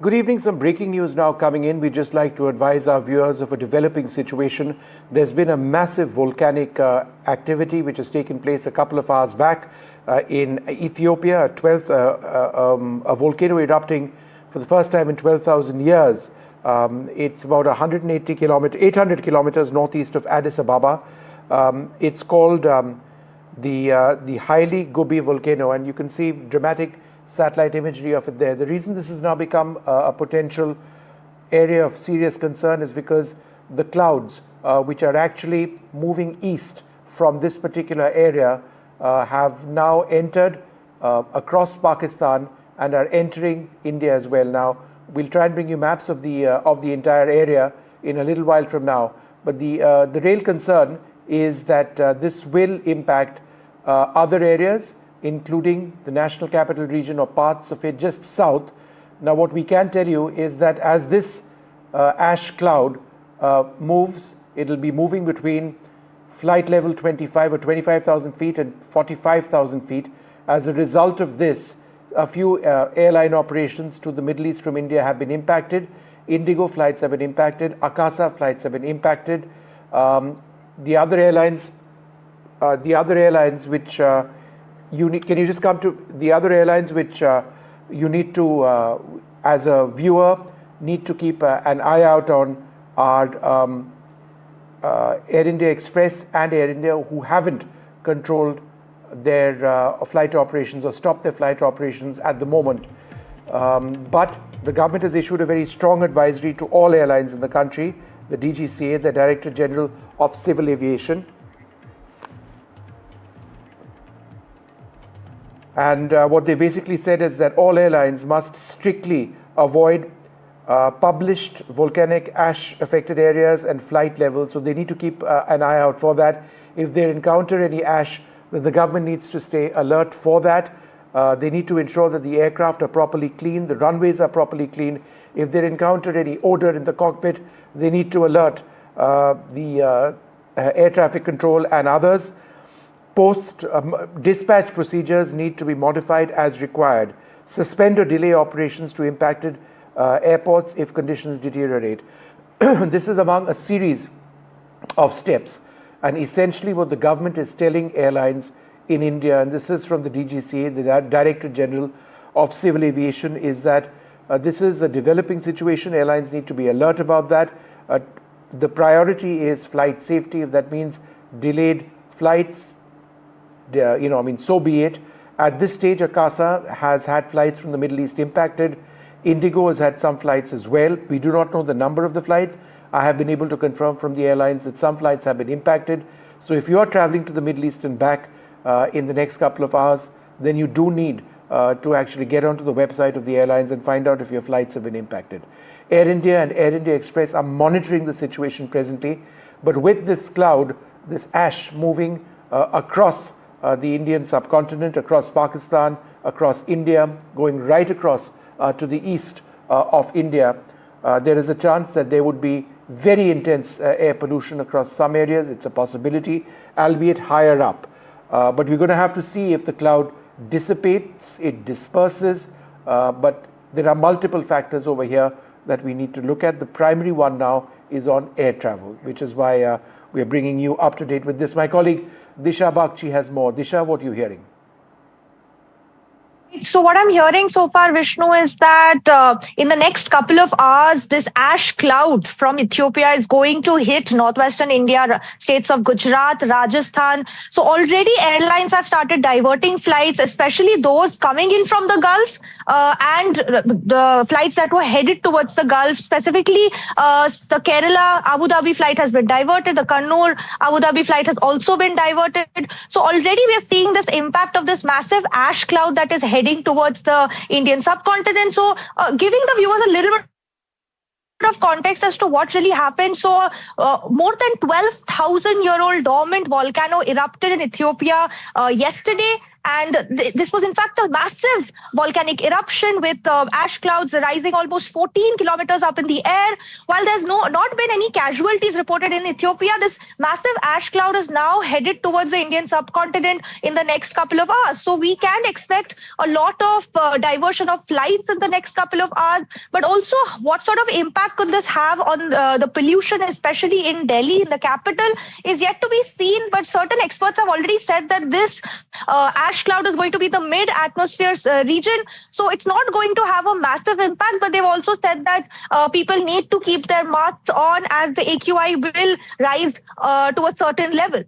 Good evening. Some breaking news now coming in. We'd just like to advise our viewers of a developing situation. There's been a massive volcanic activity which has taken place a couple of hours back in Ethiopia, a volcano erupting for the first time in 12,000 years. It's about 800 kilometers northeast of Addis Ababa. It's called the Hayli Gubbi volcano, and you can see dramatic satellite imagery of it there. The reason this has now become a potential area of serious concern is because the clouds, which are actually moving east from this particular area, have now entered across Pakistan and are entering India as well. Now, we'll try and bring you maps of the entire area in a little while from now. But the real concern is that this will impact other areas, including the National Capital Region or parts of it just south. Now, what we can tell you is that as this ash cloud moves, it'll be moving between flight level 25 or 25,000 feet and 45,000 feet. As a result of this, a few airline operations to the Middle East from India have been impacted. Indigo flights have been impacted. Akasa flights have been impacted. The other airlines which can you just come to the other airlines which you need to, as a viewer, need to keep an eye out on are Air India Express and Air India, who haven't controlled their flight operations or stopped their flight operations at the moment. But the government has issued a very strong advisory to all airlines in the country, the DGCA, the Director General of Civil Aviation. And what they basically said is that all airlines must strictly avoid published volcanic ash affected areas and flight levels. So they need to keep an eye out for that. If they encounter any ash, then the government needs to stay alert for that. They need to ensure that the aircraft are properly cleaned, the runways are properly cleaned. If they encounter any odor in the cockpit, they need to alert the air traffic control and others. Dispatch procedures need to be modified as required. Suspend or delay operations to impacted airports if conditions deteriorate. This is among a series of steps, and essentially what the government is telling airlines in India, and this is from the DGCA, the Director General of Civil Aviation, is that this is a developing situation. Airlines need to be alert about that. The priority is flight safety. If that means delayed flights, so be it. At this stage, Akasa has had flights from the Middle East impacted. Indigo has had some flights as well. We do not know the number of the flights. I have been able to confirm from the airlines that some flights have been impacted. So if you are traveling to the Middle East and back in the next couple of hours, then you do need to actually get onto the website of the airlines and find out if your flights have been impacted. Air India and Air India Express are monitoring the situation presently, but with this cloud, this ash moving across the Indian subcontinent, across Pakistan, across India, going right across to the east of India, there is a chance that there would be very intense air pollution across some areas. It's a possibility, albeit higher up. But we're going to have to see if the cloud dissipates, it disperses, but there are multiple factors over here that we need to look at. The primary one now is on air travel, which is why we are bringing you up to date with this. My colleague Disha Bakshi has more. Disha, what are you hearing? So what I'm hearing so far, Vishnu, is that in the next couple of hours, this ash cloud from Ethiopia is going to hit northwestern India, states of Gujarat, Rajasthan. So already airlines have started diverting flights, especially those coming in from the Gulf and the flights that were headed towards the Gulf. Specifically, the Kerala Abu Dhabi flight has been diverted. The Kannur Abu Dhabi flight has also been diverted. So already we are seeing this impact of this massive ash cloud that is heading towards the Indian subcontinent. So giving the viewers a little bit of context as to what really happened. So more than 12,000-year-old dormant volcano erupted in Ethiopia yesterday. And this was in fact a massive volcanic eruption with ash clouds rising almost 14 kilometers up in the air. While there's not been any casualties reported in Ethiopia, this massive ash cloud is now headed towards the Indian subcontinent in the next couple of hours. So we can expect a lot of diversion of flights in the next couple of hours. But also, what sort of impact could this have on the pollution, especially in Delhi, in the capital, is yet to be seen. But certain experts have already said that this ash cloud is going to be the mid-atmosphere region. So it's not going to have a massive impact, but they've also said that people need to keep their masks on as the AQI will rise to a certain level.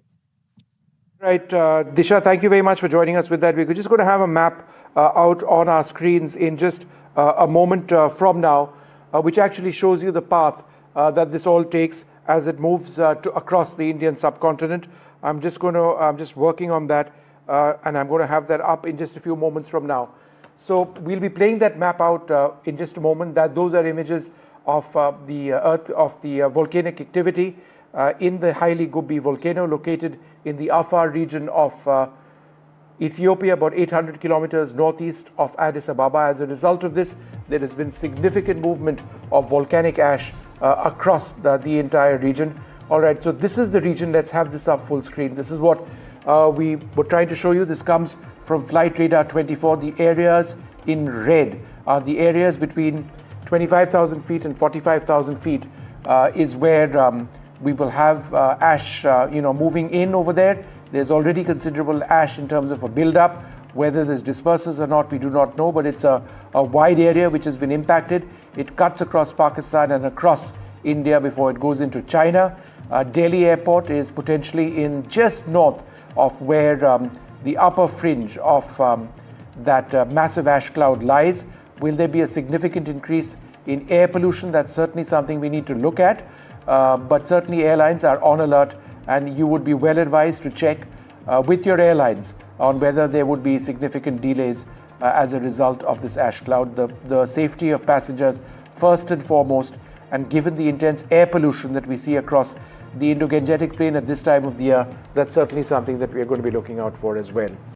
Right, Disha, thank you very much for joining us with that. We're just going to have a map out on our screens in just a moment from now, which actually shows you the path that this all takes as it moves across the Indian subcontinent. I'm just working on that, and I'm going to have that up in just a few moments from now. So we'll be playing that map out in just a moment. Those are images of the earth, of the volcanic activity in the Hayli Gubbi volcano, located in the Afar region of Ethiopia, about 800 kilometers northeast of Addis Ababa. As a result of this, there has been significant movement of volcanic ash across the entire region. All right, so this is the region. Let's have this up full screen. This is what we were trying to show you. This comes from Flight Radar 24. The areas in red are the areas between 25,000 feet and 45,000 feet is where we will have ash, moving in over there. There's already considerable ash in terms of a build-up. Whether this disperses or not, we do not know, but it's a wide area which has been impacted. It cuts across Pakistan and across India before it goes into China. Delhi airport is potentially in just north of where the upper fringe of that massive ash cloud lies. Will there be a significant increase in air pollution? That's certainly something we need to look at. But certainly airlines are on alert, and you would be well advised to check with your airlines on whether there would be significant delays as a result of this ash cloud. The safety of passengers first and foremost, and given the intense air pollution that we see across the Indo-Gangetic plain at this time of the year, that's certainly something that we are going to be looking out for as well.